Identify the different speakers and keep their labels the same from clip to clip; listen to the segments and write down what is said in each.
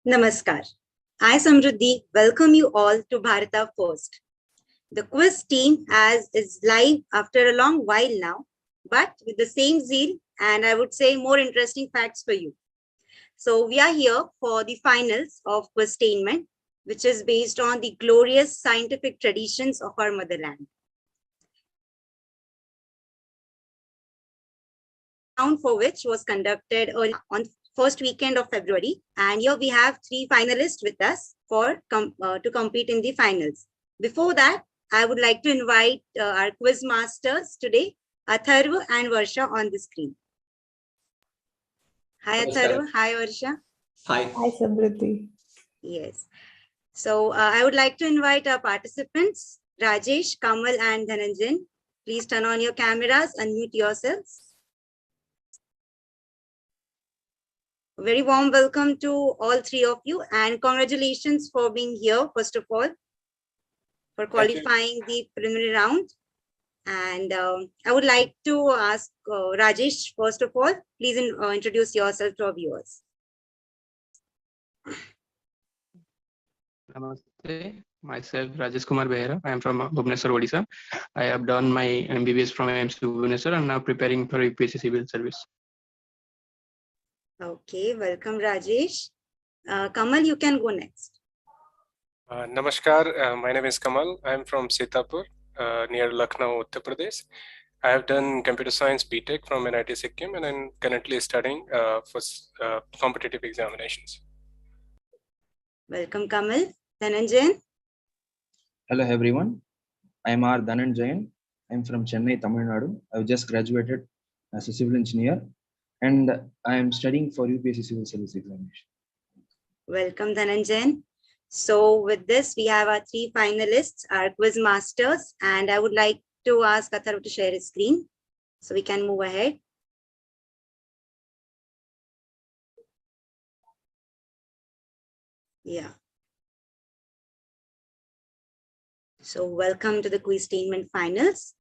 Speaker 1: Namaskar. I, Samruddhi, welcome you all to Bharata First. The quiz team is live after a long while now, but with the same zeal and I would say more interesting facts for you. So we are here for the finals of Quiztainment, which is based on the glorious scientific traditions of our motherland. Round for which was conducted on first weekend of February, and here we have three finalists with us to compete in the finals. Before that, I would like to invite our quiz masters today, Atharva and Varsha, on the screen. Hi Atharva, hi Varsha.
Speaker 2: Hi.
Speaker 3: Hi Samruddhi.
Speaker 1: Yes. So I would like to invite our participants, Rajesh, Kamal and Dhananjay. Please turn on your cameras, unmute yourselves. A very warm welcome to all three of you and congratulations for being here, first of all, for qualifying the preliminary round. And I would like to ask Rajesh, first of all, please introduce yourself to our viewers.
Speaker 4: Namaste. Myself, Rajesh Kumar Behera. I am from Bhubaneswar, Odisha. I have done my MBBS from AIMS Bhubaneswar and now preparing for UPSC Civil Service.
Speaker 1: Okay, welcome Rajesh. Kamal, you can go next.
Speaker 5: Namaskar, my name is Kamal. I am from Sitapur, near Lucknow, Uttar Pradesh. I have done computer science BTech from NIT Sikkim and I'm currently studying for competitive examinations.
Speaker 1: Welcome Kamal. Dhananjay.
Speaker 2: Hello everyone. I am R. Dhananjay. I am from Chennai, Tamil Nadu. I have just graduated as a civil engineer and I am studying for UPSC Civil Service examination.
Speaker 1: Welcome Dhananjay. So with this, we have our three finalists, our quiz masters, and I would like to ask Atharva to share his screen so we can move ahead. Yeah. So welcome to the Quiztainment finals.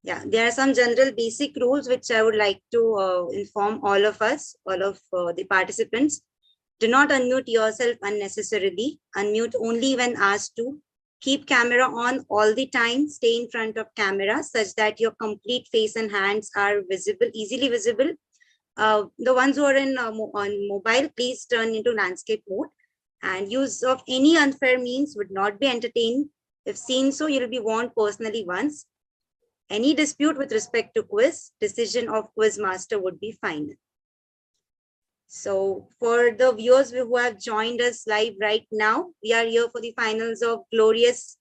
Speaker 1: Yeah, there are some general basic rules which I would like to inform all of us, all of the participants. Do not unmute yourself unnecessarily. Unmute only when asked to. Keep camera on all the time. Stay in front of camera such that your complete face and hands are visible, easily visible. The ones who are on mobile, please turn into landscape mode. And use of any unfair means would not be entertained. If seen so, you will be warned personally once. Any dispute with respect to quiz, decision of quiz master would be final. So for the viewers who have joined us live right now, we are here for the finals of glorious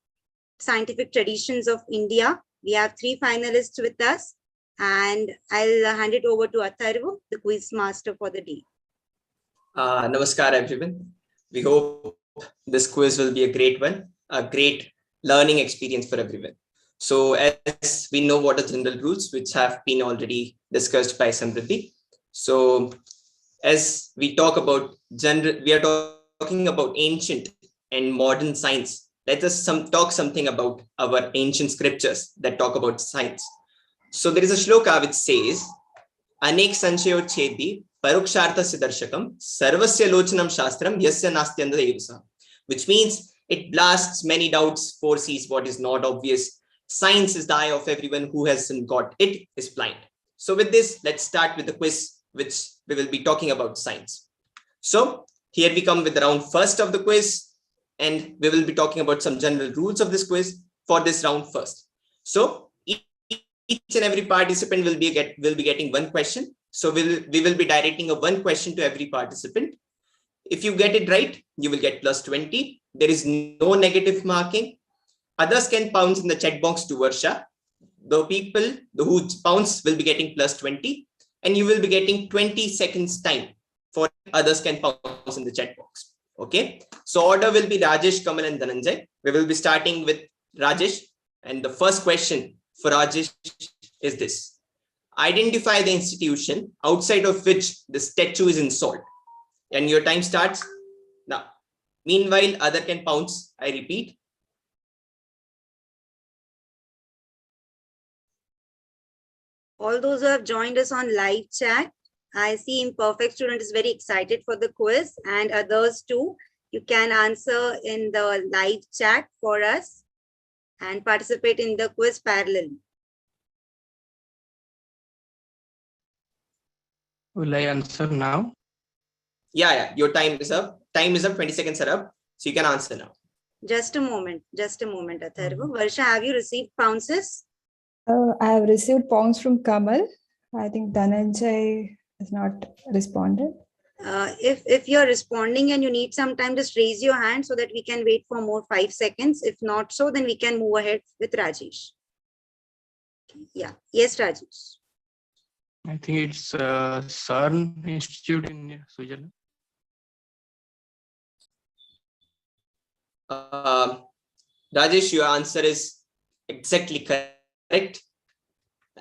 Speaker 1: scientific traditions of India. We have three finalists with us and I'll hand it over to Atharva, the quiz master for the day.
Speaker 6: Namaskar everyone. We hope this quiz will be a great one, a great learning experience for everyone. So as we know what are general rules which have been already discussed by Samruddhi. So as we talk about we are talking about ancient and modern science. Let us talk something about our ancient scriptures that talk about science. So there is a shloka which says, Anek sanchayo chedi parukshartha siddharshakam sarvasya lochanam shastram yasya nastyanda devasa, which means it blasts many doubts, foresees what is not obvious. Science is the eye of everyone who hasn't got it is blind. So with this, let's start with the quiz, which we will be talking about science. So here we come with the round first of the quiz, and we will be talking about some general rules of this quiz for this round first. So each and every participant will be getting one question. So we will be directing a one question to every participant. If you get it right, you will get plus 20. There is no negative marking. Others can pounce in the chat box to Varsha. The people who pounce will be getting plus 20. And you will be getting 20 seconds time for others can pounce in the chat box. Okay. So order will be Rajesh, Kamal and Dhananjay. We will be starting with Rajesh. And the first question for Rajesh is this. Identify the institution outside of which the statue is installed. And your time starts now. Meanwhile, other can pounce. I repeat.
Speaker 1: All those who have joined us on live chat, I see imperfect student is very excited for the quiz, and others too. You can answer in the live chat for us and participate in the quiz parallel.
Speaker 4: Will I answer now?
Speaker 6: Yeah. Your time is up. Time is up. 20 seconds are up. So you can answer now.
Speaker 1: Just a moment, Atharva. Varsha, have you received bounces?
Speaker 3: I have received pounds from Kamal. I think Dhananjay has not responded.
Speaker 1: If you're responding and you need some time, just raise your hand so that we can wait for more 5 seconds. If not so, then we can move ahead with Rajesh. Yeah. Yes, Rajesh.
Speaker 4: I think it's CERN Institute in Switzerland.
Speaker 6: Rajesh, your answer is exactly correct.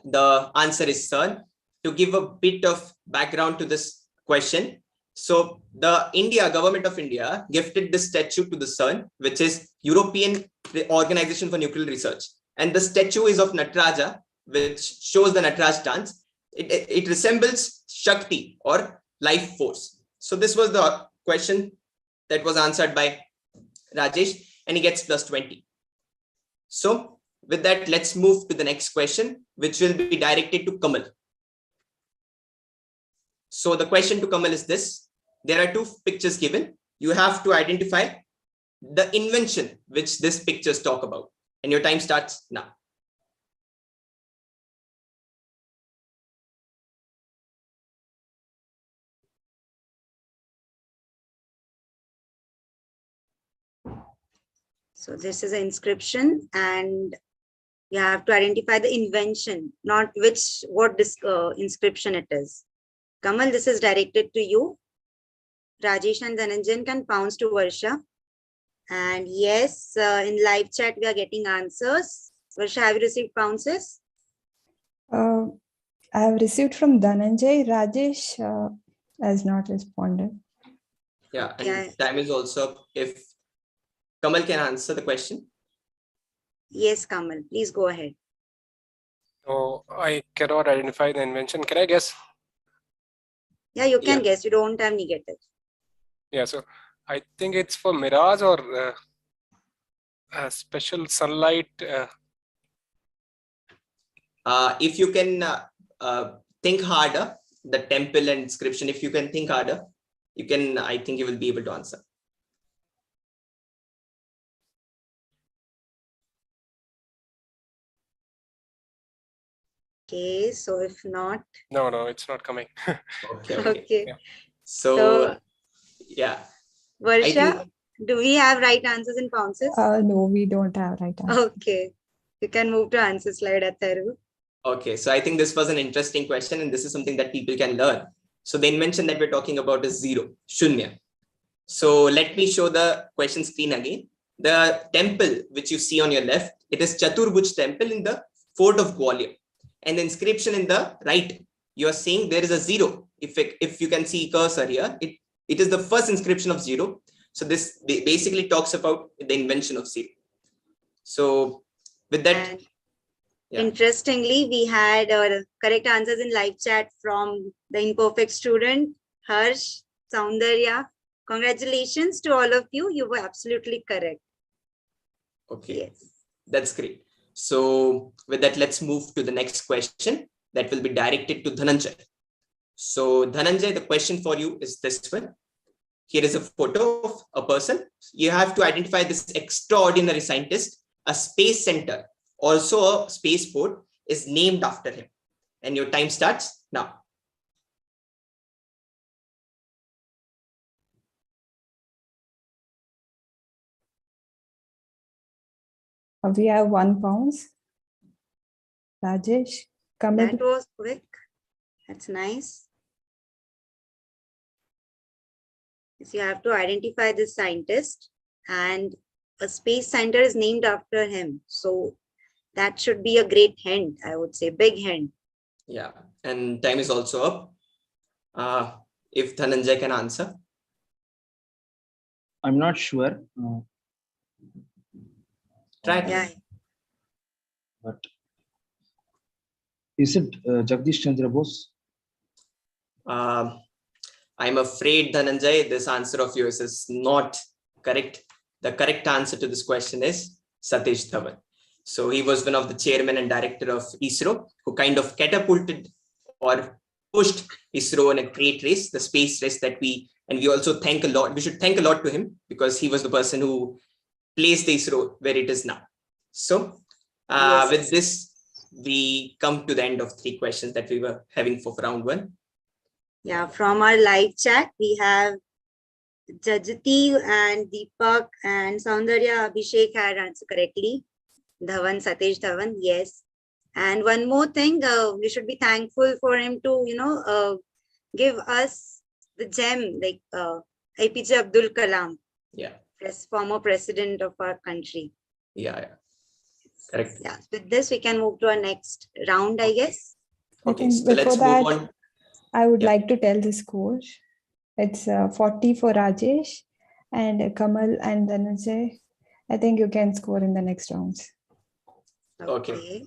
Speaker 6: The answer is CERN. To give a bit of background to this question, so the government of India gifted this statue to the CERN, which is European Organization for Nuclear Research, and the statue is of Nataraja, which shows the Nataraj dance. It resembles Shakti or life force. So this was the question that was answered by Rajesh, and he gets plus 20. So with that, let's move to the next question, which will be directed to Kamal. So the question to Kamal is this: there are two pictures given. You have to identify the invention which these pictures talk about, and your time starts now.
Speaker 1: So this is an inscription, and you have to identify the invention, not what this inscription it is. Kamal, this is directed to you. Rajesh and Dhananjay can pounce to Varsha. And yes, in live chat, we are getting answers. Varsha, have you received pounces?
Speaker 3: I have received from Dhananjay. Rajesh has not responded.
Speaker 6: Yeah, and
Speaker 1: Yeah.
Speaker 6: time is also up. If Kamal can answer the question.
Speaker 1: Yes, Kamal, please go ahead.
Speaker 5: So I cannot identify the invention. Can I guess?
Speaker 1: Yeah, you can
Speaker 6: Yeah.
Speaker 1: guess. You don't have negative.
Speaker 5: Yeah, so I think it's for mirage or special sunlight.
Speaker 6: If you can think harder, the temple and inscription, if you can think harder, you can, I think you will be able to answer.
Speaker 1: Okay, so if not.
Speaker 5: No, it's not coming.
Speaker 6: Okay.
Speaker 5: Yeah.
Speaker 6: So yeah.
Speaker 1: Varsha, do we have right answers in pounces?
Speaker 3: No, we don't have right answer.
Speaker 1: Okay, you can move to answer slide, Atharva.
Speaker 6: Okay, so I think this was an interesting question, and this is something that people can learn. So the invention that we're talking about is zero, shunya. So let me show the question screen again. The temple which you see on your left, it is Chaturbhuj temple in the fort of Gwalior. And the inscription in the right, you are seeing there is a zero. If you can see cursor here, it is the first inscription of zero. So this basically talks about the invention of zero. So with that,
Speaker 1: yeah. Interestingly, we had correct answers in live chat from the imperfect student, Harsh, Soundarya. Congratulations to all of you. You were absolutely correct.
Speaker 6: Okay,
Speaker 1: yes.
Speaker 6: That's great. So with that, let's move to the next question that will be directed to Dhananjay. So Dhananjay, the question for you is this one. Here is a photo of a person. You have to identify this extraordinary scientist. A space center, also a spaceport, is named after him. And your time starts now.
Speaker 3: We have 1 pounds. Rajesh, Kamal.
Speaker 1: That was quick. That's nice. So you have to identify this scientist, and a space center is named after him. So that should be a great hint, I would say, big hint.
Speaker 6: Yeah, and time is also up. If Dhananjay can answer.
Speaker 2: I'm not sure.
Speaker 6: Try.
Speaker 1: Yeah.
Speaker 2: But is it Jagdish Chandra Bose?
Speaker 6: I'm afraid, Dhananjay, this answer of yours is not correct. The correct answer to this question is Satish Dhawan. So he was one of the chairman and director of ISRO, who kind of catapulted or pushed ISRO in a great race, the space race that we also thank a lot. We should thank a lot to him because he was the person who placed the ISRO where it is now. So
Speaker 1: Yes.
Speaker 6: with this, we come to the end of 3 questions that we were having for round 1.
Speaker 1: Yeah, from our live chat, we have Jajati and Deepak and Saundarya Abhishek had answered correctly. Dhawan, Satish Dhawan, yes. And one more thing, we should be thankful for him to, give us the gem like APJ Abdul Kalam.
Speaker 6: Yeah.
Speaker 1: Former president of our country.
Speaker 6: Yeah. Correct.
Speaker 1: Yeah. With this, we can move to our next round, I guess.
Speaker 6: Okay, so
Speaker 3: before
Speaker 6: let's
Speaker 3: that,
Speaker 6: move on.
Speaker 3: I would like to tell the score. It's 40 for Rajesh and Kamal and Dhananjay. I think you can score in the next rounds.
Speaker 6: Okay.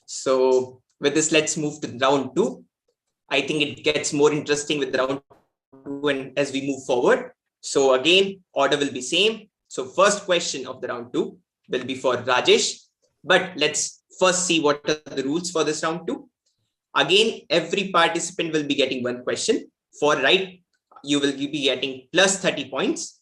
Speaker 6: So with this, let's move to round 2. I think it gets more interesting with round 2 and as we move forward. So again, order will be same. So first question of the round 2 will be for Rajesh. But let's first see what are the rules for this round 2. Again, every participant will be getting 1 question. For right, you will be getting plus 30 points.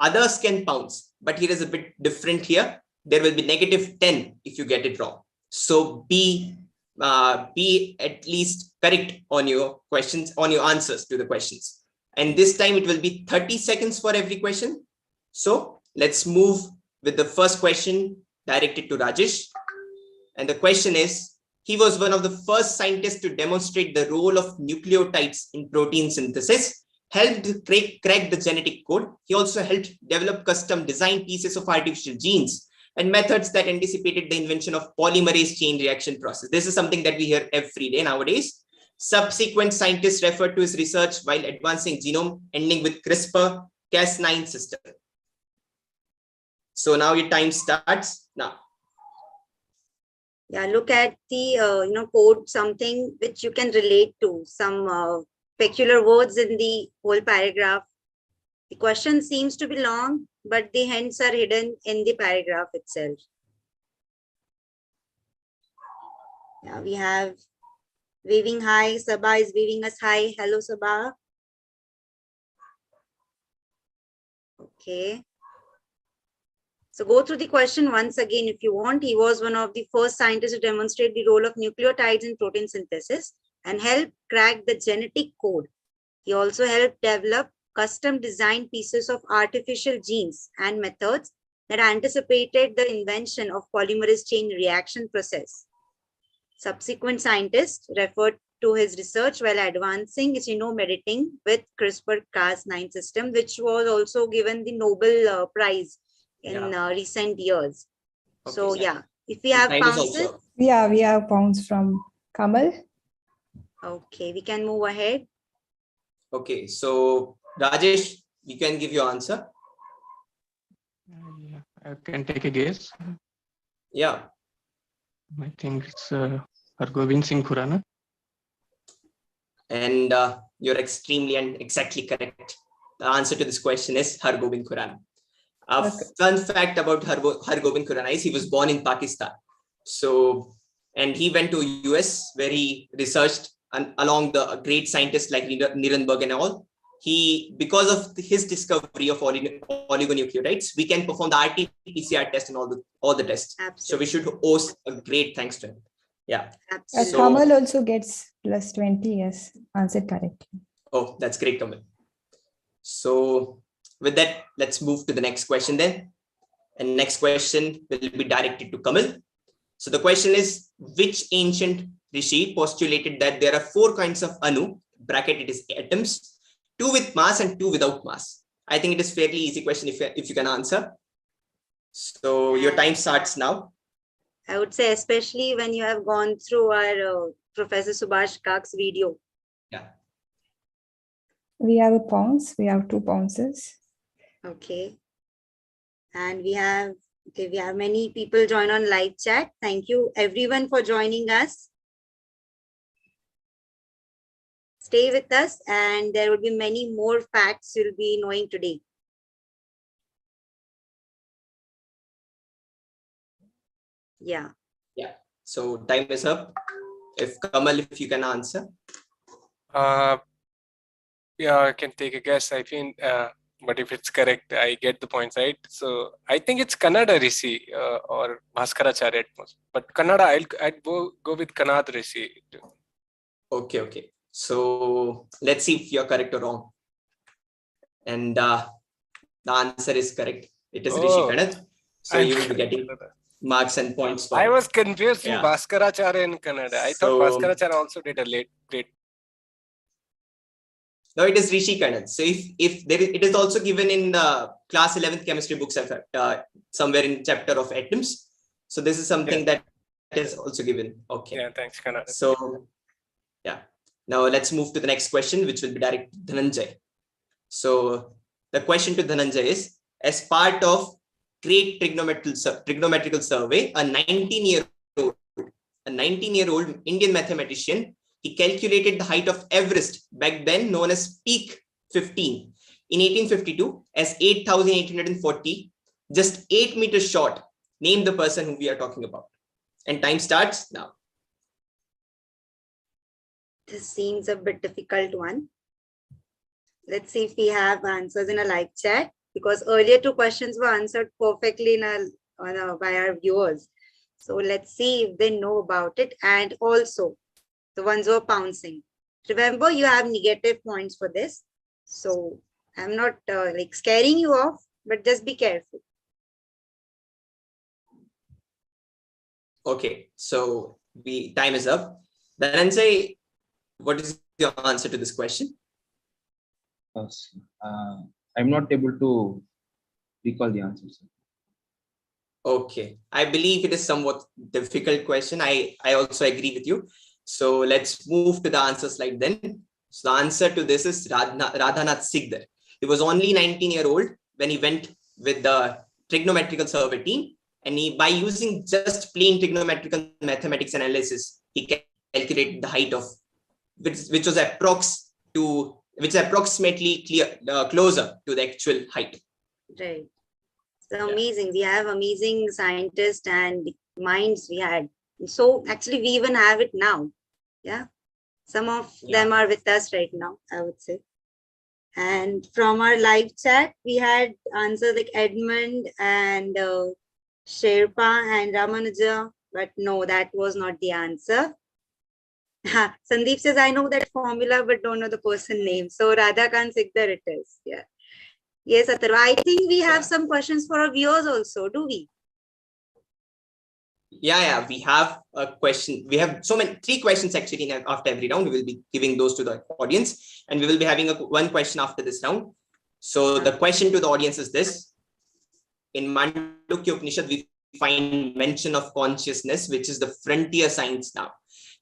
Speaker 6: Others can pounce, but here is a bit different here. There will be negative 10 if you get it wrong. So be at least correct on your questions, on your answers to the questions. And this time it will be 30 seconds for every question. So let's move with the first question directed to Rajesh. And the question is, he was one of the first scientists to demonstrate the role of nucleotides in protein synthesis, helped crack the genetic code. He also helped develop custom design pieces of artificial genes and methods that anticipated the invention of polymerase chain reaction process. This is something that we hear every day nowadays. Subsequent scientists referred to his research while advancing genome, ending with CRISPR-Cas9 system. So now your time starts now.
Speaker 1: Yeah, look at the code, something which you can relate to, some peculiar words in the whole paragraph. The question seems to be long, but the hints are hidden in the paragraph itself. Yeah, we have waving hi. Sabah is waving us hi. Hello, Sabah. Okay. So go through the question once again if you want. He was one of the first scientists to demonstrate the role of nucleotides in protein synthesis and help crack the genetic code. He also helped develop custom designed pieces of artificial genes and methods that anticipated the invention of polymerase chain reaction process. Subsequent scientists referred to his research while advancing genome editing with CRISPR-Cas9 system, which was also given the Nobel Prize in recent years. Okay, so yeah, if we have pounces.
Speaker 3: Yeah, we have pounds from Kamal.
Speaker 1: Okay, we can move ahead.
Speaker 6: Okay, so Rajesh, you can give your answer.
Speaker 4: Yeah, I can take a guess.
Speaker 6: Yeah.
Speaker 4: I think it's Hargobind Singh Khurana.
Speaker 6: And you're extremely and exactly correct. The answer to this question is Hargobind Khurana. A fun fact about Hargobind Khurana is he was born in Pakistan. So, and he went to US where he researched along the great scientists like Nirenberg and all. Because of his discovery of oligonucleotides, we can perform the RT-PCR test and all the tests. Absolutely. So we should owe a great thanks to him. Yeah.
Speaker 3: So, Kamal also gets plus 20, yes, answered correctly.
Speaker 6: Oh, that's great, Kamal. So with that, let's move to the next question then. And next question will be directed to Kamal. So the question is, which ancient rishi postulated that there are 4 kinds of anu, bracket it is atoms, 2 with mass and 2 without mass? I think it is fairly easy question if you can answer. So your time starts now.
Speaker 1: I would say, especially when you have gone through our Professor Subhash Kak's video.
Speaker 6: Yeah.
Speaker 3: We have a pounce. We have 2 pounces.
Speaker 1: Okay. And we have many people join on live chat. Thank you everyone for joining us. stay with us, and there will be many more facts you'll be knowing today. Yeah.
Speaker 6: Yeah. So time is up. If Kamal, if you can answer.
Speaker 5: Yeah, I can take a guess. I think, but if it's correct, I get the points right. So I think it's Kannada Rishi or Bhaskaracharya at most. But Kannada, I'd go with Kannada Rishi.
Speaker 6: Okay, okay. So let's see if you're correct or wrong. And the answer is correct. It is Rishi Kannada. So you will be getting marks and points for
Speaker 5: I
Speaker 6: it.
Speaker 5: was confused in
Speaker 6: Yeah.
Speaker 5: Bhaskaracharya and Kannada. I thought
Speaker 6: So-
Speaker 5: Bhaskaracharya also did a great.
Speaker 6: No, it is Rishi Kannada. So if there is, it is also given in the class 11th chemistry books, somewhere in chapter of atoms. So this is something that is also given. Okay.
Speaker 5: Yeah, thanks, Kannada.
Speaker 6: So yeah. Now let's move to the next question, which will be directed to Dhananjay. So the question to Dhananjay is, as part of Great Trigonometrical Survey, a 19-year-old Indian mathematician, he calculated the height of Everest, back then known as Peak 15, in 1852 as 8,840, just 8 meters short. Name the person who we are talking about. And time starts now.
Speaker 1: This seems a bit difficult one. Let's see if we have answers in a live chat, because earlier 2 questions were answered perfectly by our viewers. So let's see if they know about it, and also the ones who are pouncing. Remember, you have negative points for this. So I'm not like scaring you off, but just be careful.
Speaker 6: Okay, so time is up. Dhananjay, what is your answer to this question?
Speaker 2: I'm not able to recall the answer, sir.
Speaker 6: Okay, I believe it is somewhat difficult question. I also agree with you. So let's move to the answer slide then. So the answer to this is Radhanath Sigdar. He was only 19-year-old when he went with the trigonometrical survey team, and by using just plain trigonometrical mathematics analysis, he calculated the height of which was approximately closer to the actual height.
Speaker 1: Right. So amazing. We have amazing scientists and minds we had. So actually we even have it now. Yeah. Some of them are with us right now, I would say. And from our live chat, we had answers like Edmund and Sherpa and Ramanuja, but no, that was not the answer. Sandeep says, I know that formula, but don't know the person name. So Radhakant Sikdar it is. Yeah. Yes, Atharva. I think we have some questions for our viewers also, do we?
Speaker 6: Yeah, we have a question. We have 3 questions actually after every round. We will be giving those to the audience, and we will be having one question after this round. So the question to the audience is this: in Mandukya Upanishad, we find mention of consciousness, which is the frontier science now.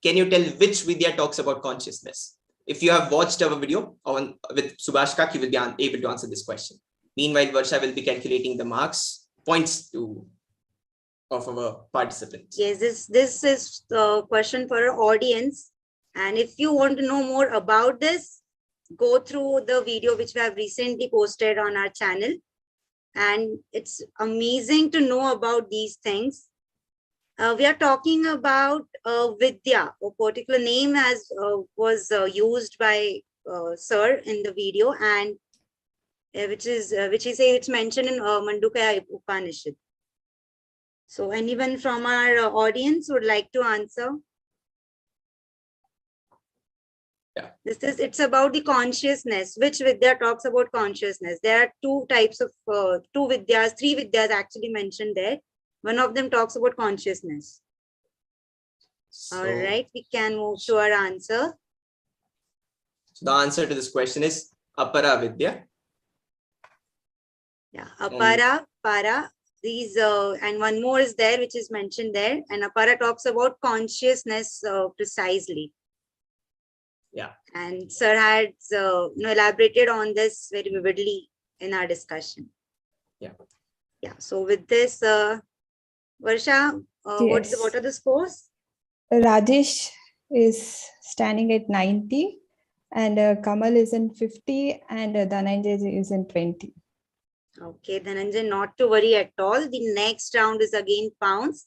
Speaker 6: Can you tell which Vidya talks about consciousness? If you have watched our video with Subhash Kak, you will be able to answer this question. Meanwhile, Varsha will be calculating the points of our participants.
Speaker 1: Yes, this is the question for our audience. And if you want to know more about this, go through the video which we have recently posted on our channel. And it's amazing to know about these things. We are talking about Vidya, a particular name was used by Sir in the video, and which he says it's mentioned in Mandukya Upanishad. So anyone from our audience would like to answer?
Speaker 6: Yeah.
Speaker 1: It's about the consciousness. Which Vidya talks about consciousness? There are 2 types of 3 Vidyas actually mentioned there. One of them talks about consciousness. All right, we can move to our answer.
Speaker 6: So the answer to this question is Apara Vidya.
Speaker 1: Yeah, Apara, Para. These and one more is there which is mentioned there, and Apara talks about consciousness precisely.
Speaker 6: Yeah.
Speaker 1: And Sir had elaborated on this very vividly in our discussion.
Speaker 6: Yeah.
Speaker 1: Yeah. So with this, Varsha,
Speaker 3: Yes.
Speaker 1: what are the scores?
Speaker 3: Rajesh is standing at 90 and Kamal is in 50 and Dhananjay is in 20.
Speaker 1: Okay, Dhananjay, not to worry at all. The next round is again pounds.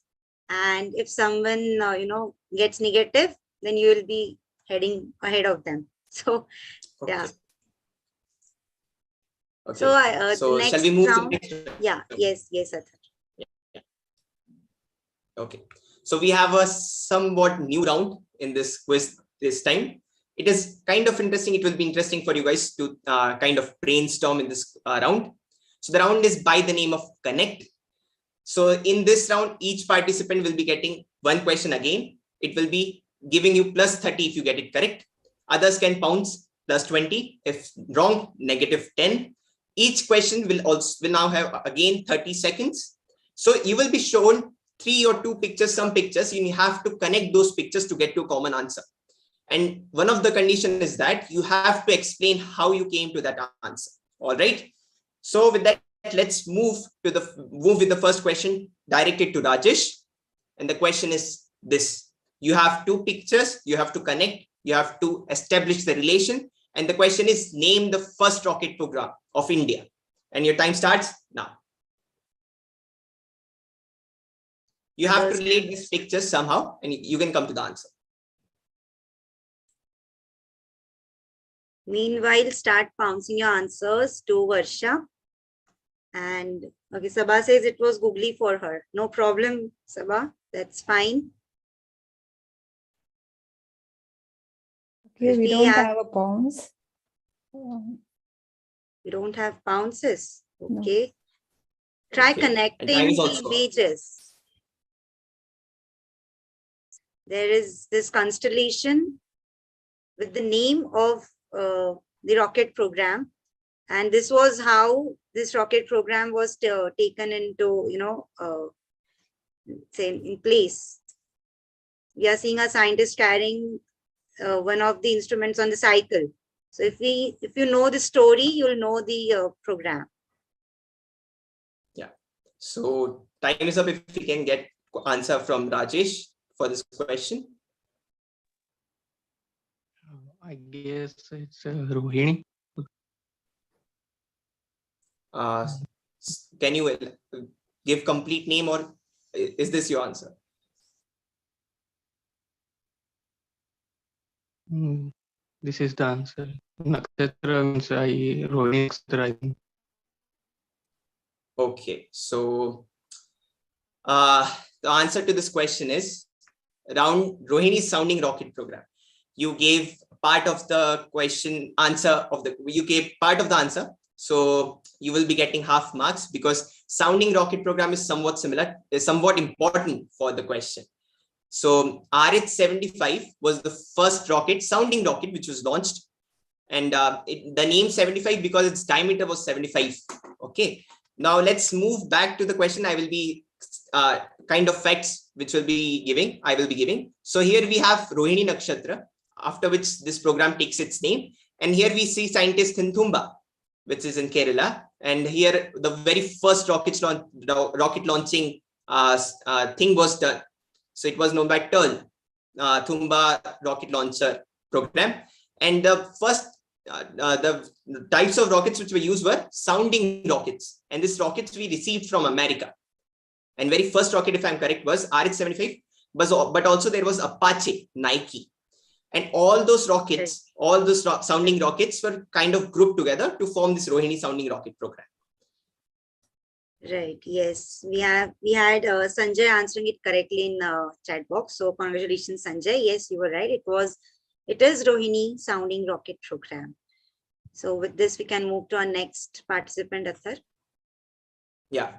Speaker 1: And if someone, gets negative, then you will be heading ahead of them. So,
Speaker 6: Okay.
Speaker 1: yeah.
Speaker 6: Okay.
Speaker 1: So, the
Speaker 6: So
Speaker 1: next
Speaker 6: shall we move
Speaker 1: round?
Speaker 6: to the next round?
Speaker 1: Yeah, yes, Athar.
Speaker 6: Okay. So we have a somewhat new round in this quiz this time. It is kind of interesting. It will be interesting for you guys to kind of brainstorm in this round. So the round is by the name of Connect. So in this round, each participant will be getting one question again. It will be giving you plus 30 if you get it correct. Others can pounce plus 20. If wrong, negative 10. Each question will now have again 30 seconds. So you will be shown 3 or 2 pictures, some pictures. You have to connect those pictures to get to a common answer. And one of the conditions is that you have to explain how you came to that answer. All right. So with that, let's move with the first question directed to Rajesh. And the question is this: you have 2 pictures, you have to connect, you have to establish the relation. And the question is, name the first rocket program of India. And your time starts now. You have to relate these pictures somehow, and you can come to the answer.
Speaker 1: Meanwhile, start pouncing your answers to Varsha. And okay, Sabha says it was googly for her. No problem, Sabha. That's fine.
Speaker 3: Okay, we don't have a pounds.
Speaker 1: We don't have pounces.
Speaker 3: No.
Speaker 1: Okay. Try
Speaker 6: Okay.
Speaker 1: connecting the images. There is this constellation with the name of the rocket program. And this was how this rocket program was taken into, say in place. We are seeing a scientist carrying one of the instruments on the cycle. So if you know the story, you'll know the program.
Speaker 6: Yeah. So time is up. If we can get answer from Rajesh for this question.
Speaker 4: I guess it's Rohini.
Speaker 6: Can you give complete name, or is this your answer?
Speaker 4: This is the answer. Nakshatra means Rohini Nakshatra.
Speaker 6: Okay, so the answer to this question is around Rohini's sounding rocket program. You gave part of the question answer of the you gave part of the answer. So you will be getting half marks because sounding rocket program is somewhat similar, is somewhat important for the question. So RH-75 was the first rocket, sounding rocket, which was launched. And the name 75 because its diameter was 75. Okay. Now let's move back to the question. I will be kind of facts which will be giving. I will be giving. So here we have Rohini Nakshatra, after which this program takes its name. And here we see scientist in Thumba, which is in Kerala. And here the very first rocket launching thing was done. So it was known by TERL, Thumba rocket launcher program. And the first the types of rockets which were used were sounding rockets. And these rockets we received from America. And very first rocket, if I'm correct, was RH-75, but also there was Apache, Nike. And all those rockets, all those sounding rockets were kind of grouped together to form this Rohini sounding rocket program.
Speaker 1: Right. Yes, we had Sanjay answering it correctly in chat box. So congratulations, Sanjay. Yes, you were right. It is Rohini sounding rocket program. So with this, we can move to our next participant, Athar.
Speaker 6: Yeah.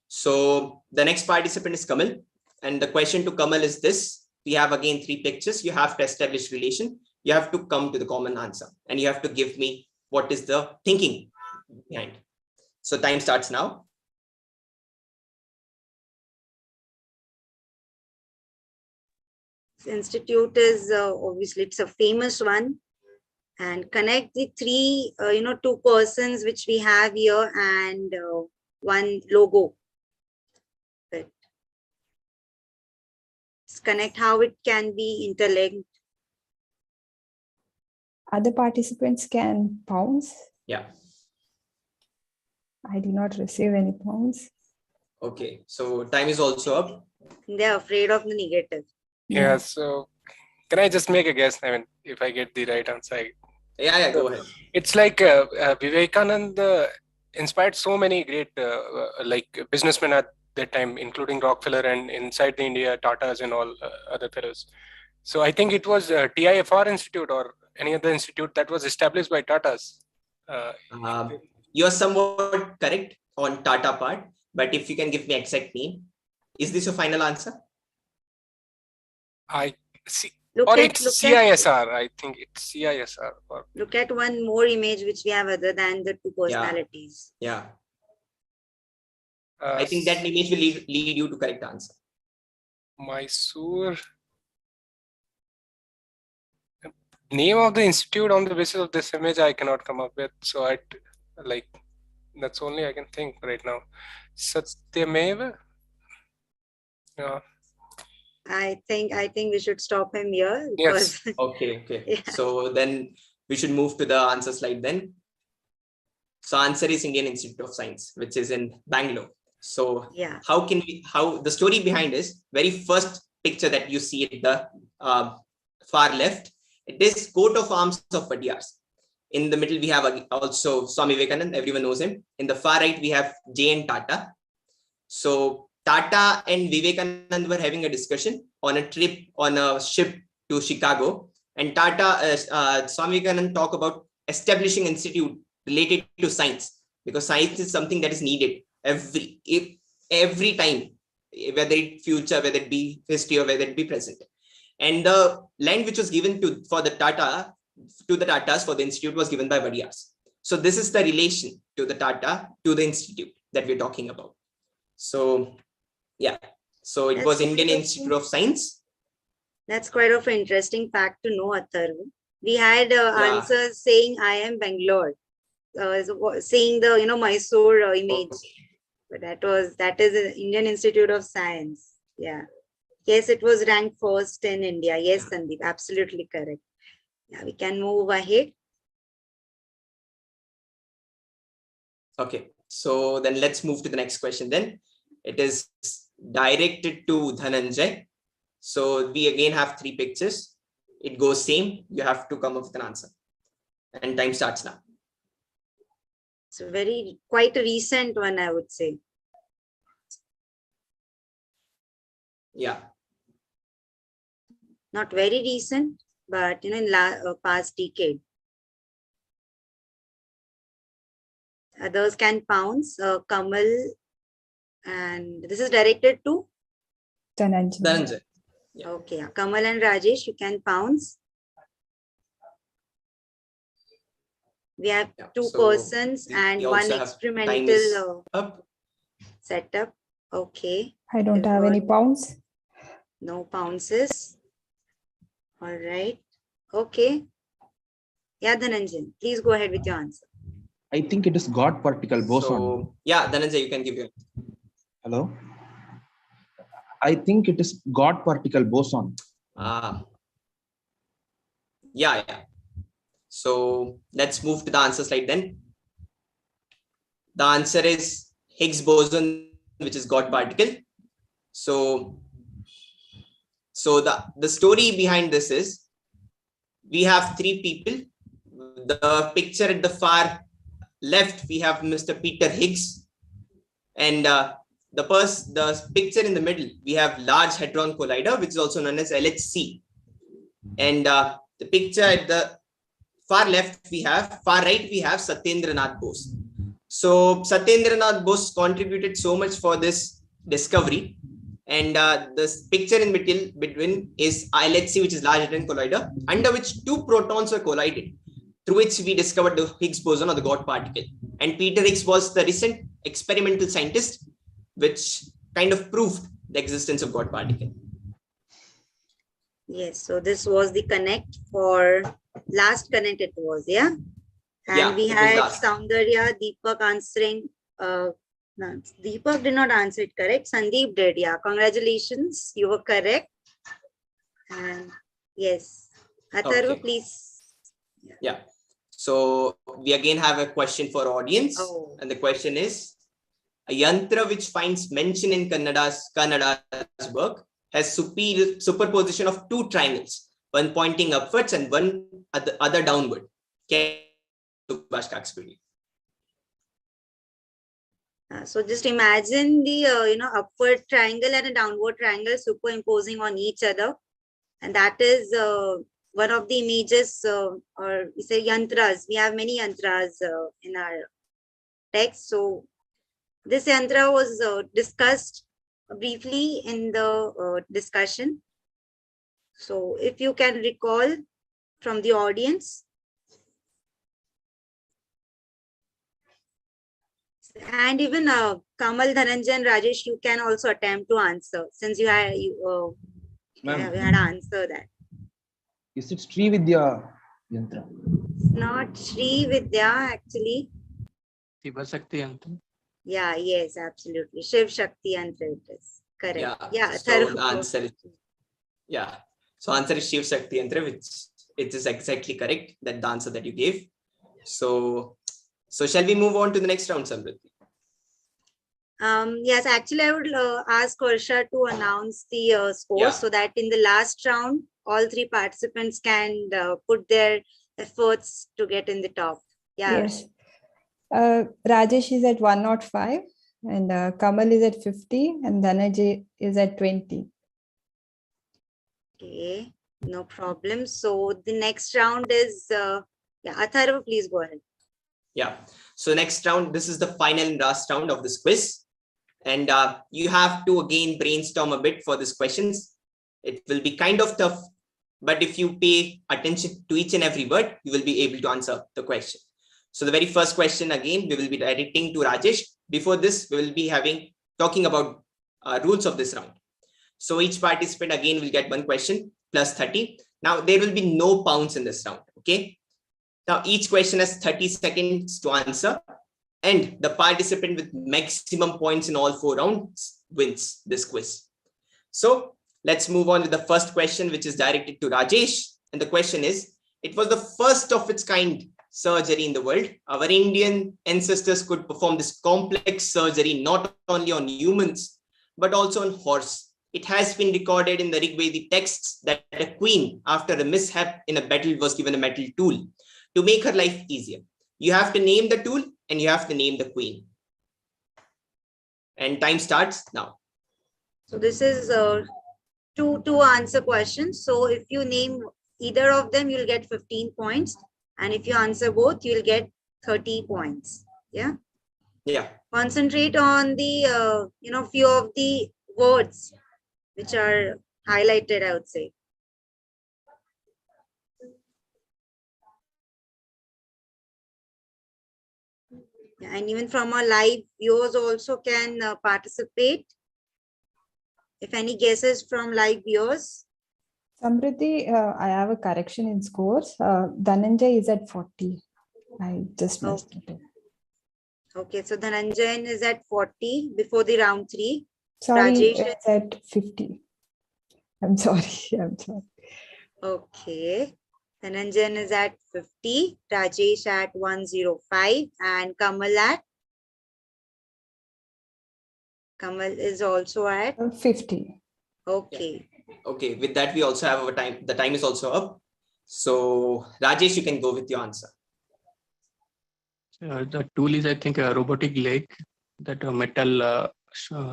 Speaker 6: So the next participant is Kamal. And the question to Kamal is this. We have again 3 pictures. You have to establish relation. You have to come to the common answer. And you have to give me what is the thinking behind. So time starts now.
Speaker 1: This institute is obviously it's a famous one. And connect the 3, 2 persons which we have here and one logo. But connect how it can be interlinked.
Speaker 3: Other participants can pounce.
Speaker 6: Yeah.
Speaker 3: I did not receive any pounds.
Speaker 6: Okay. So time is also up.
Speaker 1: They're afraid of the negative.
Speaker 5: Yeah. So can I just make a guess? I mean, if I get the right answer,
Speaker 6: Yeah, go ahead.
Speaker 5: it's like Vivekananda inspired so many great like businessmen at that time, including Rockefeller and inside the India, Tatas and all other fellows. So I think it was TIFR Institute or any other institute that was established by Tatas.
Speaker 6: You're somewhat correct on Tata part, but if you can give me exact name, is this your final answer?
Speaker 5: I see.
Speaker 1: Look
Speaker 5: Or
Speaker 1: at,
Speaker 5: it's
Speaker 1: look at,
Speaker 5: CISR. I think it's CISR. Or
Speaker 1: look at one more image which we have other than the two personalities.
Speaker 6: Yeah. I think that image will lead you to correct answer.
Speaker 5: Mysore. Name of the institute on the basis of this image I cannot come up with. So I like that's only I can think right now. Satyameva. Yeah.
Speaker 1: I think we should stop him here
Speaker 5: Yes.
Speaker 1: because
Speaker 6: Okay.
Speaker 1: Yeah.
Speaker 6: So then we should move to the answer slide then. So answer is Indian Institute of Science, which is in Bangalore. So
Speaker 1: yeah,
Speaker 6: how the story behind is very first picture that you see at the far left, it is coat of arms of Padiyars. In the middle, we have also Swami Vivekananda, everyone knows him. In the far right, we have J.N. Tata. So Tata and Vivekananda were having a discussion on a trip on a ship to Chicago. And Tata, Swami Vivekananda talk about establishing institute related to science, because science is something that is needed every time, whether it future, whether it be history or whether it be present. And the land which was given to the Tatas for the institute was given by Vadiyars. So this is the relation to the Tata to the institute that we're talking about. So yeah, so it was Indian Institute of Science.
Speaker 1: That's quite of an interesting fact to know, Atharva. We had answers saying I am Bangalore, saying the Mysore image, but that is an Indian Institute of Science. Yeah. Yes, it was ranked first in India. Yes, Sandeep, absolutely correct. Yeah, we can move ahead.
Speaker 6: Okay, so then let's move to the next question then. It is directed to Dhananjay. So we again have 3 pictures. It goes same. You have to come up with an answer. And time starts now.
Speaker 1: It's quite a recent one, I would say.
Speaker 6: Yeah.
Speaker 1: Not very recent, but in past decade. Others can pounce. Kamal, and this is directed to
Speaker 6: Dhananjay.
Speaker 1: Yeah. Okay, Kamal and Rajesh, you can pounce. We have 2 persons and 1 experimental setup. Okay.
Speaker 3: I don't have any pounds.
Speaker 1: No pounces. All right. Okay. Yeah, Dhananjay, please go ahead with your answer.
Speaker 2: I think it is God particle boson.
Speaker 6: So, yeah, Dhananjay, you can give your.
Speaker 2: Hello. I think it is God particle boson.
Speaker 6: Yeah. So let's move to the answer slide then. The answer is Higgs boson, which is God particle. So the story behind this is we have 3 people. The picture at the far left, we have Mr. Peter Higgs, and the picture in the middle, we have Large Hadron Collider, which is also known as LHC, and the picture at the far right, we have Satyendranath Bose. So Satyendranath Bose contributed so much for this discovery, and this picture in between is LHC, which is Large Hadron Collider, under which 2 protons were collided, through which we discovered the Higgs boson or the God particle. And Peter Higgs was the recent experimental scientist which kind of proved the existence of God particle.
Speaker 1: Yes, so this was the connect for last connect it was, yeah? And we had Soundarya, Deepak answering. No, Deepak did not answer it correct. Sandeep did, yeah. Congratulations, you were correct. And yes, Atharva, please.
Speaker 6: Yeah. So we again have a question for audience.
Speaker 1: Oh.
Speaker 6: And the question is, a yantra which finds mention in Kannada's work has superposition of two triangles, one pointing upwards and one other downward. Can Subhash explain?
Speaker 1: So just imagine the upward triangle and a downward triangle superimposing on each other, and that is one of the images, or we say yantras. We have many yantras in our text. So this yantra was discussed briefly in the discussion. So if you can recall from the audience. And even Kamal, Dhananjay, and Rajesh, you can also attempt to answer, since you had answered that.
Speaker 2: Is it Sri Vidya Yantra?
Speaker 1: It's not Sri Vidya, actually.
Speaker 4: Shiva Shakti Yantra.
Speaker 1: Yeah, yes, absolutely. Shiv Shakti Yantra it is. Correct. Yeah,
Speaker 6: so the answer is, so answer is Shiv Shakti Yantra, which it is exactly correct, that the answer that you gave. So shall we move on to the next round, Samriddhi?
Speaker 1: Yes, actually, I would ask Harsha to announce the scores, so that in the last round, all three participants can put their efforts to get in the top. Yeah.
Speaker 3: Yes. Rajesh is at 105 and Kamal is at 50 and Dhananjay is at 20.
Speaker 1: Okay, no problem. So the next round is, Atharva, please go ahead.
Speaker 6: Yeah. So next round, this is the final and last round of this quiz. And you have to again brainstorm a bit for these questions. It will be kind of tough, but if you pay attention to each and every word, you will be able to answer the question. So the very first question, again, we will be directing to Rajesh. Before this, we will be talking about rules of this round. So each participant again will get one question plus 30. Now there will be no pounds in this round. Okay. Now each question has 30 seconds to answer, and the participant with maximum points in all 4 rounds wins this quiz. So let's move on to the first question, which is directed to Rajesh. And the question is, it was the first of its kind surgery in the world. Our Indian ancestors could perform this complex surgery not only on humans, but also on horse. It has been recorded in the Rig Vedic texts that a queen, after a mishap in a battle, was given a metal tool to make her life easier. You have to name the tool and you have to name the queen. And time starts now.
Speaker 1: So this is two answer questions. So if you name either of them, you'll get 15 points. And if you answer both, you'll get 30 points. Yeah.
Speaker 6: Yeah.
Speaker 1: Concentrate on the, few of the words which are highlighted, I would say. Yeah, and even from our live viewers also can participate. If any guesses from live viewers.
Speaker 3: Samriddhi, I have a correction in scores. Dhananjay is at 40. I just missed it.
Speaker 1: Okay, so Dhananjay is at 40 before the round 3.
Speaker 3: Sorry,
Speaker 1: Rajesh
Speaker 3: it's at 50. I'm sorry.
Speaker 1: Okay. Dhananjay is at 50, Rajesh at 105, and Kamal is also at
Speaker 3: 50.
Speaker 1: Okay.
Speaker 6: Okay, with that, we also have our time. The time is also up. So, Rajesh, you can go with your answer.
Speaker 4: The tool is, I think, a robotic leg, that a metal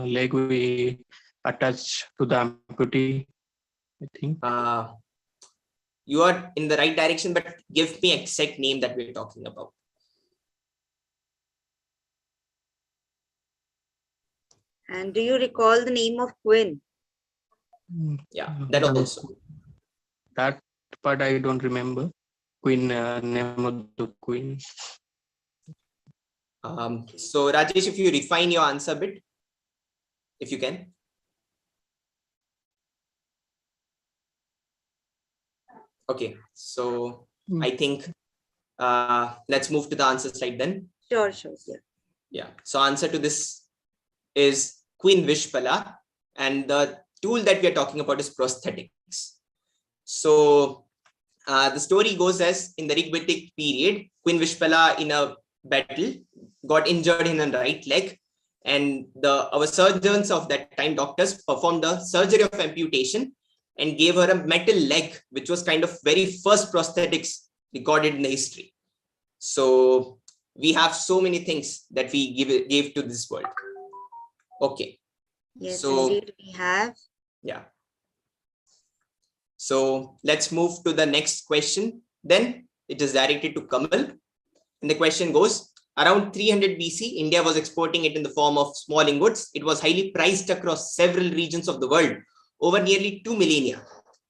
Speaker 4: leg we attach to the amputee, I think.
Speaker 6: You are in the right direction, but give me exact name that we're talking about.
Speaker 1: And do you recall the name of Queen?
Speaker 6: Yeah, that also.
Speaker 4: That part I don't remember. Queen, name of the queen.
Speaker 6: So Rajesh, if you refine your answer a bit, if you can. Okay, so I think let's move to the answer slide then.
Speaker 1: Sure.
Speaker 6: Yeah. So answer to this is Queen Vishpala, and the tool that we are talking about is prosthetics. So The story goes as in the Rigvedic period, Queen Vishpala in a battle got injured in her right leg, and our surgeons of that time, doctors, performed a surgery of amputation and gave her a metal leg, which was kind of very first prosthetics recorded in the history. So we have so many things that we gave to this world. Okay.
Speaker 1: Yes,
Speaker 6: So
Speaker 1: indeed we have.
Speaker 6: yeah. So let's move to the next question. Then it is directed to Kamal. And the question goes, around 300 BC, India was exporting it in the form of small ingots. It was highly prized across several regions of the world over nearly 2 millennia.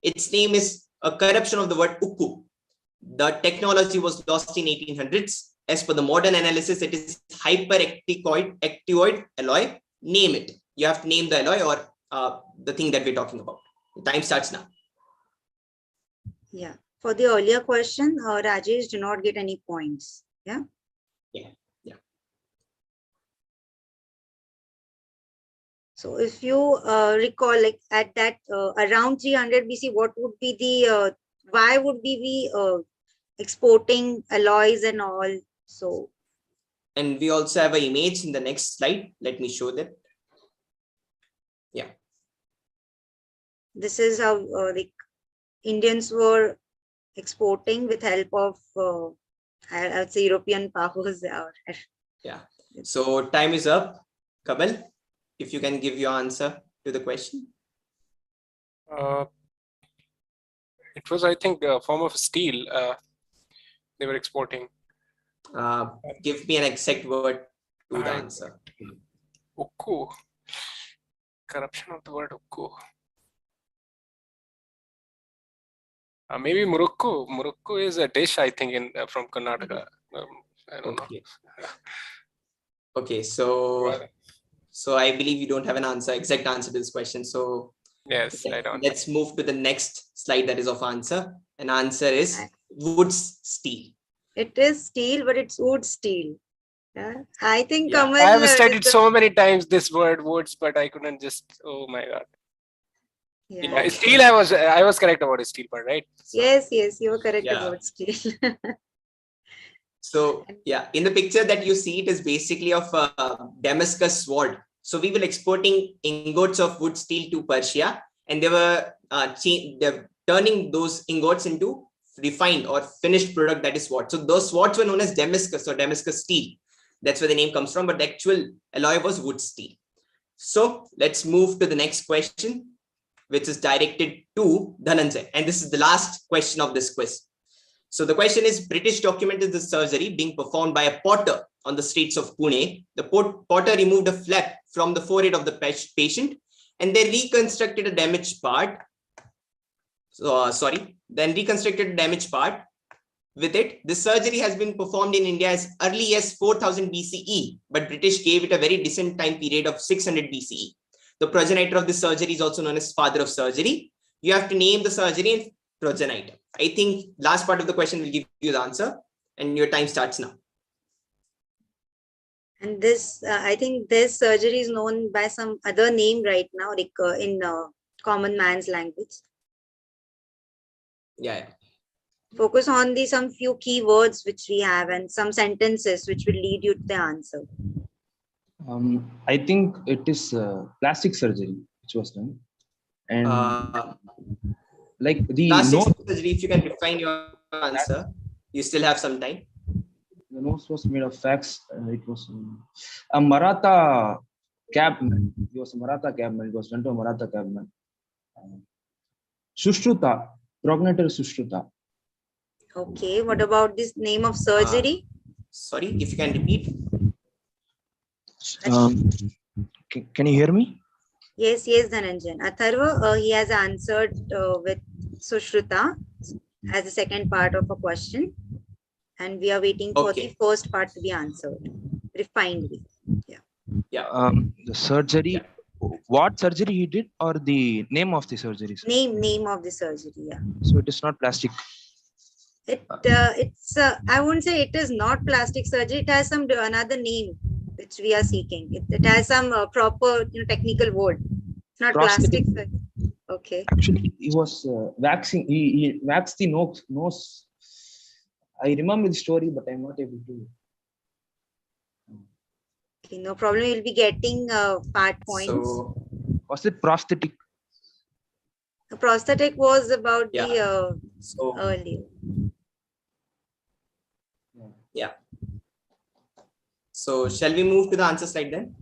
Speaker 6: Its name is a corruption of the word ukku. The technology was lost in 1800s. As per the modern analysis, it is hyperactinoid alloy. Name it. You have to name the alloy or the thing that we're talking about. The time starts now.
Speaker 1: Yeah. For the earlier question, Rajesh do not get any points. Yeah.
Speaker 6: Yeah.
Speaker 1: So if you recall, like at that around 300 BC, what would be the why would we be exporting alloys and all? So,
Speaker 6: and we also have an image in the next slide. Let me show that. Yeah.
Speaker 1: This is how the Indians were exporting with help of I would say European powers.
Speaker 6: Yeah. So time is up. Kamal, if you can give your answer to the question.
Speaker 5: It was, I think, a form of steel they were exporting.
Speaker 6: Give me an exact word to the answer.
Speaker 5: Ukku. Corruption of the word ukku. Maybe Murukku. Murukku is a dish, I think, from Karnataka. I don't know.
Speaker 6: Okay, so I believe you don't have an exact answer to this question. So
Speaker 5: yes, I don't.
Speaker 6: Let's move to the next slide that is of answer. And answer is woods steel.
Speaker 1: It is steel, but it's wood steel. Yeah. I think Kamal,
Speaker 5: I have studied so many times this word woods, but I couldn't just. Oh my god. Yeah, steel. I was correct about the steel part, right?
Speaker 1: So, yes, you were correct about steel.
Speaker 6: So yeah, in the picture that you see, it is basically of a Damascus sword. So we were exporting ingots of wood steel to Persia, and they were turning those ingots into refined or finished product, that is sword. So those swords were known as Damascus or Damascus steel. That's where the name comes from, but the actual alloy was wood steel. So let's move to the next question, which is directed to Dhananjay. And this is the last question of this quiz. So the question is, British documented the surgery being performed by a potter on the streets of Pune. The potter removed a flap from the forehead of the patient, and they reconstructed a damaged part. Then reconstructed a damaged part with it. The surgery has been performed in India as early as 4000 BCE, but British gave it a very decent time period of 600 BCE. The progenitor of this surgery is also known as father of surgery. You have to name the surgery and progenitor. I think last part of the question will give you the answer, and your time starts now.
Speaker 1: And this, I think this surgery is known by some other name right now, like in common man's language.
Speaker 6: Yeah.
Speaker 1: Focus on some few keywords which we have and some sentences which will lead you to the answer.
Speaker 2: I think it is plastic surgery which was done, and like the
Speaker 6: plastic surgery. If you can define your answer, you still have some time.
Speaker 2: The nose was made of wax. It was a Maratha cabman. He was a Maratha cabman. It was done to a Maratha cabman. Sushruta, progenitor Sushruta.
Speaker 1: Okay, what about this name of surgery?
Speaker 6: Sorry, if you can repeat.
Speaker 2: Can you hear me?
Speaker 1: Yes, Dhananjan. Atharva, he has answered with Sushruta as the second part of a question. And we are waiting for the first part to be answered refinedly.
Speaker 6: Yeah.
Speaker 2: The surgery. What surgery he did, or the name of the surgery?
Speaker 1: Name of the surgery. Yeah.
Speaker 2: So it is not plastic.
Speaker 1: It's I won't say it is not plastic surgery. It has some another name which we are seeking. It has some proper technical word. It's not plastic surgery. Okay.
Speaker 2: Actually, he was waxing. He waxed the nose. I remember the story, but I'm not able to.
Speaker 1: Okay, no problem. You'll be getting part points.
Speaker 6: So
Speaker 2: Was it prosthetic?
Speaker 1: The prosthetic was about
Speaker 6: yeah.
Speaker 1: the
Speaker 6: So
Speaker 1: earlier.
Speaker 6: yeah. So shall we move to the answer slide then?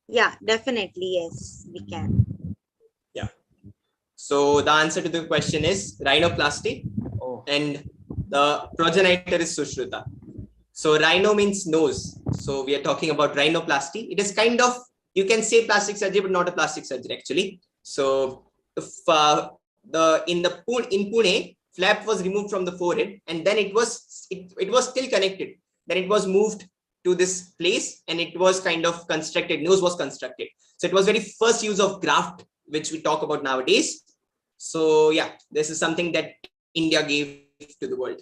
Speaker 1: Yeah, definitely. Yes, we can.
Speaker 6: Yeah. So the answer to the question is rhinoplasty,
Speaker 2: Oh,
Speaker 6: and the progenitor is Sushruta. So rhino means nose. So we are talking about rhinoplasty. It is kind of, you can say plastic surgery, but not a plastic surgery actually. So if in Pune, flap was removed from the forehead, and then it was still connected. Then it was moved to this place, and it was kind of constructed. Nose was constructed. So it was very first use of graft, which we talk about nowadays. So yeah, this is something that India gave to the world.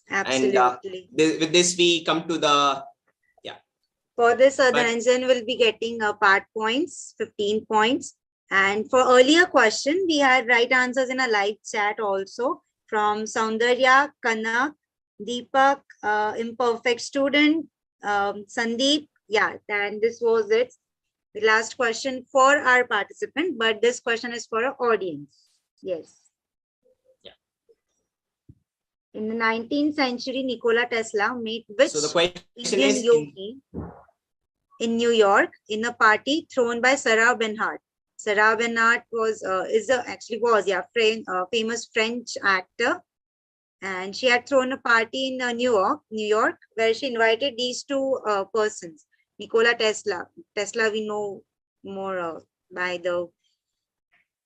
Speaker 1: Absolutely.
Speaker 6: And with this, we come to the
Speaker 1: For this,
Speaker 6: But-
Speaker 1: Dhananjan will be getting part points, 15 points. And for earlier question, we had right answers in a live chat also from Saundarya, Kanak, Deepak, imperfect student, Sandeep. Yeah, and this was it. The last question for our participant, but this question is for our audience. Yes.
Speaker 6: Yeah.
Speaker 1: In the 19th century, Nikola Tesla made which
Speaker 6: so the question
Speaker 1: Indian
Speaker 6: is
Speaker 1: yogi in New York in a party thrown by Sarah Bernhardt. Sarah Bernhardt was famous French actor, and she had thrown a party in New York, where she invited these two persons. Nikola Tesla. Tesla we know more by the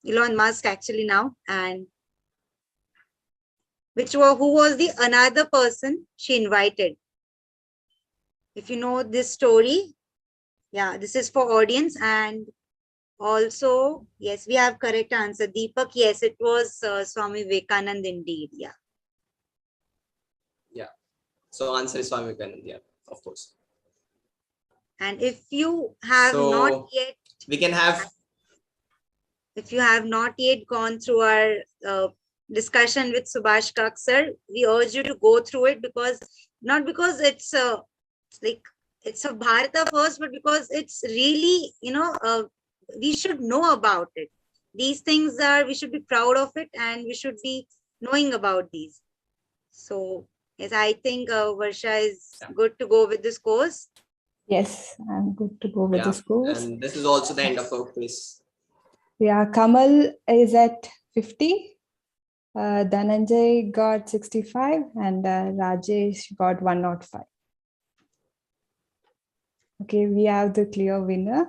Speaker 1: Elon Musk actually now, and who was the another person she invited. If you know this story, yeah, this is for audience. And also, yes, we have correct answer. Deepak, yes, it was Swami Vivekanand indeed. Yeah.
Speaker 6: Yeah. So answer is Swami Vivekanand. Yeah, of course.
Speaker 1: And if you have not yet,
Speaker 6: we can have.
Speaker 1: If you have not yet gone through our discussion with Subhash Kak sir, we urge you to go through it, because not because it's it's a Bharata first, but because it's really, we should know about it. These things we should be proud of it, and we should be knowing about these. So yes, I think Varsha is good to go with this course.
Speaker 3: Yes, I'm good to go with this course.
Speaker 6: And this is also the end of our quiz.
Speaker 3: Yeah, Kamal is at 50. Dhananjay got 65 and Rajesh got 105. Okay, we have the clear winner.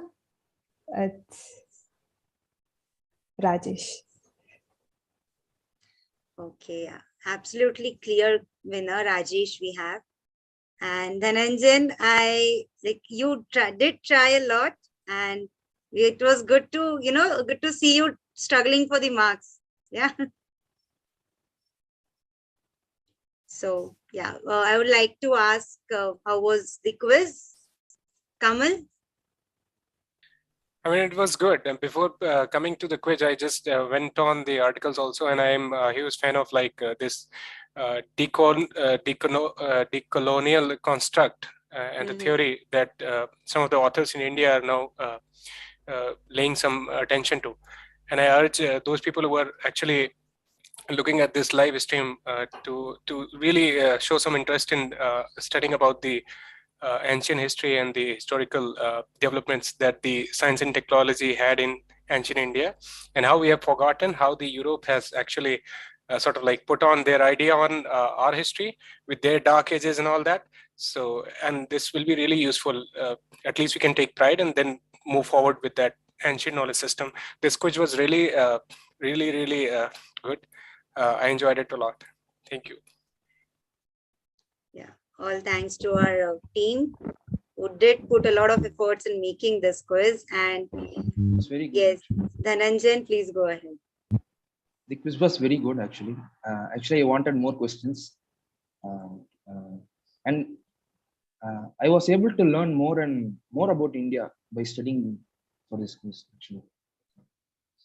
Speaker 3: It's Rajesh.
Speaker 1: Okay, yeah. Absolutely clear winner, Rajesh, we have. And Dhananjan, you did try a lot, and it was good to, good to see you struggling for the marks. Yeah. So, yeah, I would like to ask, how was the quiz? Kamal?
Speaker 5: I mean, it was good. And before coming to the quiz, I just went on the articles also, and I'm a huge fan of this decolonial construct and the theory that some of the authors in India are now laying some attention to. And I urge those people who are actually looking at this live stream to really show some interest in studying about the ancient history and the historical developments that the science and technology had in ancient India, and how we have forgotten how the Europe has actually sort of put on their idea on our history with their dark ages and all that. So, and this will be really useful. At least we can take pride and then move forward with that ancient knowledge system. This quiz was really, really good. I enjoyed it a lot. Thank you.
Speaker 1: Yeah, all thanks to our team who did put a lot of efforts in making this quiz. And
Speaker 2: it's very good.
Speaker 1: Yes, Dhananjan, please go ahead.
Speaker 2: The quiz was very good, actually. I wanted more questions. And I was able to learn more about India by studying for this quiz, actually.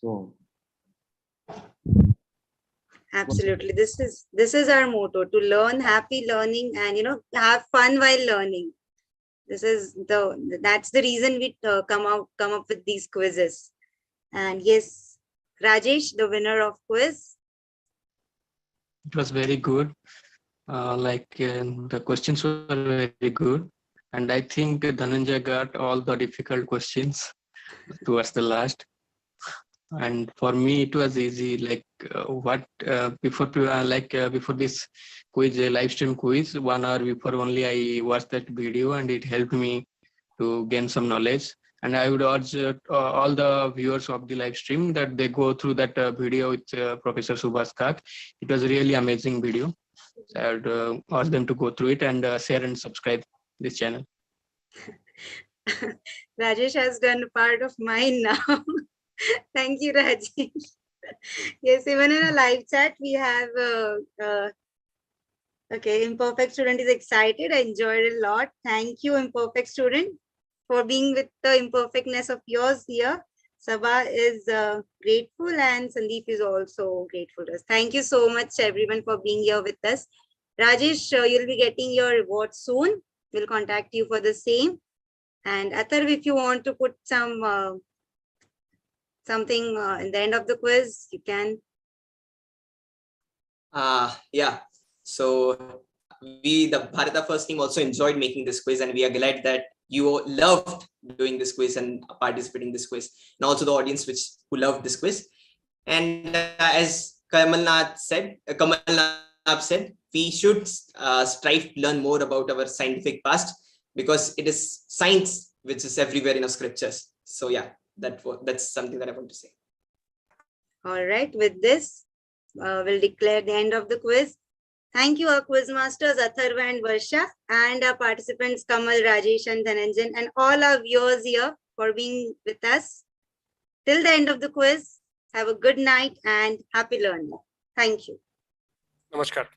Speaker 2: So
Speaker 1: Absolutely. This is our motto, to learn, happy learning, and have fun while learning. That's the reason we come up with these quizzes. And yes, Rajesh, the winner of quiz.
Speaker 4: It was very good. The questions were very good. And I think Dhananjay got all the difficult questions towards the last. And for me, it was easy. Before this quiz, live stream quiz, 1 hour before only I watched that video, and it helped me to gain some knowledge. And I would urge all the viewers of the live stream that they go through that video with Professor Subhas Kak. It was a really amazing video. So I would urge them to go through it and share and subscribe this channel.
Speaker 1: Rajesh has done part of mine now. Thank you, Rajesh. Yes, even in a live chat, we have okay, imperfect student is excited. I enjoyed it a lot. Thank you, imperfect student, for being with the imperfectness of yours here. Sabha is grateful, and Sandeep is also grateful to us. Thank you so much, everyone, for being here with us. Rajesh, you'll be getting your reward soon. We'll contact you for the same. And Athar, if you want to put some something in the end of the quiz, you can.
Speaker 6: Yeah. So the Bharata first team also enjoyed making this quiz, and we are glad that you loved doing this quiz and participating in this quiz, and also the audience who loved this quiz. And as Kamalnath said, we should strive to learn more about our scientific past, because it is science which is everywhere in our scriptures. So yeah, that's something that I want to say.
Speaker 1: All right, with this, we'll declare the end of the quiz. Thank you, our quiz masters Atharva and Varsha, and our participants Kamal, Rajesh, and Dhananjan, and all our viewers here for being with us till the end of the quiz. Have a good night and happy learning. Thank you.
Speaker 5: Namaskar.